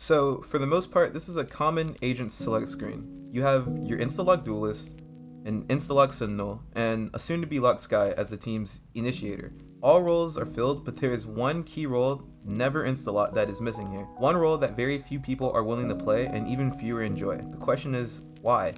So for the most part, this is a common agent select screen. You have your insta-lock duelist, an insta-lock sentinel, and a soon-to-be locked Skye as the team's initiator. All roles are filled, but there is one key role, never insta-lock, that is missing here. One role that very few people are willing to play and even fewer enjoy. The question is, why?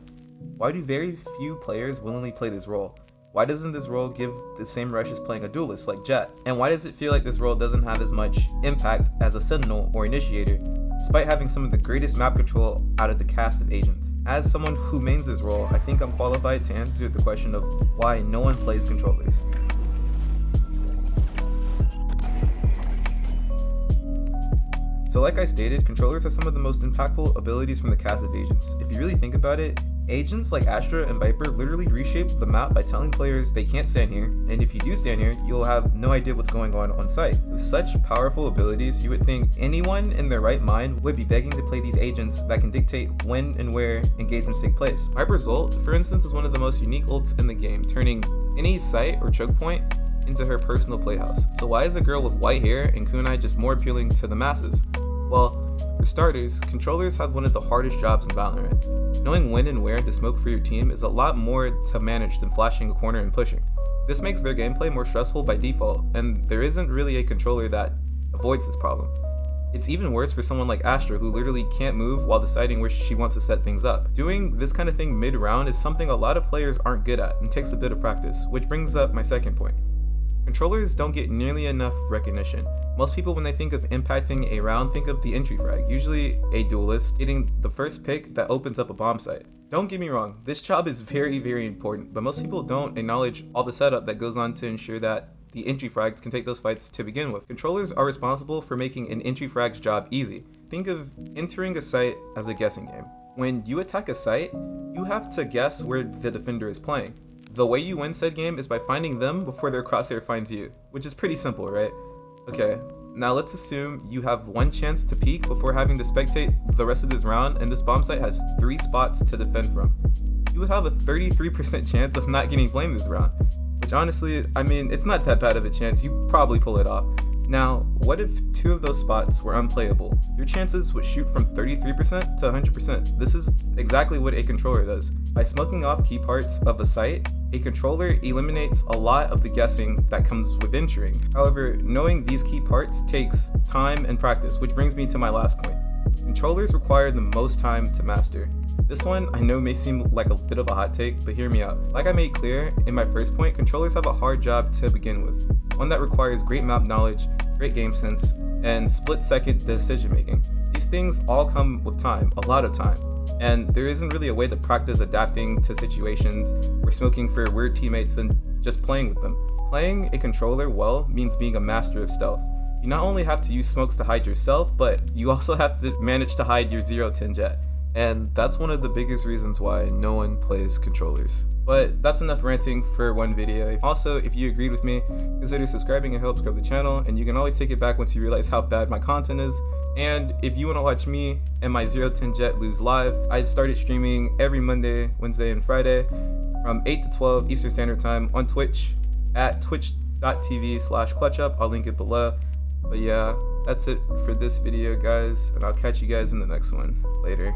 Why do very few players willingly play this role? Why doesn't this role give the same rush as playing a duelist like Jett? And why does it feel like this role doesn't have as much impact as a sentinel or initiator, despite having some of the greatest map control out of the cast of agents? As someone who mains this role, I think I'm qualified to answer the question of why no one plays controllers. So like I stated, controllers have some of the most impactful abilities from the cast of agents. If you really think about it, agents like Astra and Viper literally reshape the map by telling players they can't stand here, and if you do stand here, you'll have no idea what's going on site. With such powerful abilities, you would think anyone in their right mind would be begging to play these agents that can dictate when and where engagements take place. Viper's ult, for instance, is one of the most unique ults in the game, turning any site or choke point into her personal playhouse. So why is a girl with white hair and kunai just more appealing to the masses? Well, for starters, controllers have one of the hardest jobs in Valorant. Knowing when and where to smoke for your team is a lot more to manage than flashing a corner and pushing. This makes their gameplay more stressful by default, and there isn't really a controller that avoids this problem. It's even worse for someone like Astra, who literally can't move while deciding where she wants to set things up. Doing this kind of thing mid-round is something a lot of players aren't good at and takes a bit of practice, which brings up my second point. Controllers don't get nearly enough recognition. Most people, when they think of impacting a round, think of the entry frag, usually a duelist getting the first pick that opens up a bomb site. Don't get me wrong, this job is very, very important, but most people don't acknowledge all the setup that goes on to ensure that the entry frags can take those fights to begin with. Controllers are responsible for making an entry frag's job easy. Think of entering a site as a guessing game. When you attack a site, you have to guess where the defender is playing. The way you win said game is by finding them before their crosshair finds you, which is pretty simple, right? Okay, now let's assume you have one chance to peek before having to spectate the rest of this round, and this bomb site has 3 spots to defend from. You would have a 33% chance of not getting flamed this round, which honestly, I mean, it's not that bad of a chance. You probably pull it off. Now, what if 2 of those spots were unplayable? Your chances would shoot from 33% to 100%. This is exactly what a controller does. By smoking off key parts of a site, a controller eliminates a lot of the guessing that comes with entering. However, knowing these key parts takes time and practice, which brings me to my last point. Controllers require the most time to master. This one I know may seem like a bit of a hot take, but hear me out. Like I made clear in my first point, controllers have a hard job to begin with. One that requires great map knowledge, great game sense, and split-second decision making. These things all come with time, a lot of time. And there isn't really a way to practice adapting to situations or smoking for weird teammates than just playing with them. Playing a controller well means being a master of stealth. You not only have to use smokes to hide yourself, but you also have to manage to hide your 0-10 Jett. And that's one of the biggest reasons why no one plays controllers. But that's enough ranting for one video. Also, if you agreed with me, consider subscribing, it helps grow the channel, and you can always take it back once you realize how bad my content is. And if you want to watch me and my 0-10 Jett lose live, I've started streaming every Monday, Wednesday, and Friday from 8 to 12 Eastern Standard Time on Twitch at twitch.tv/clutchup. I'll link it below. But yeah, that's it for this video, guys, and I'll catch you guys in the next one. Later.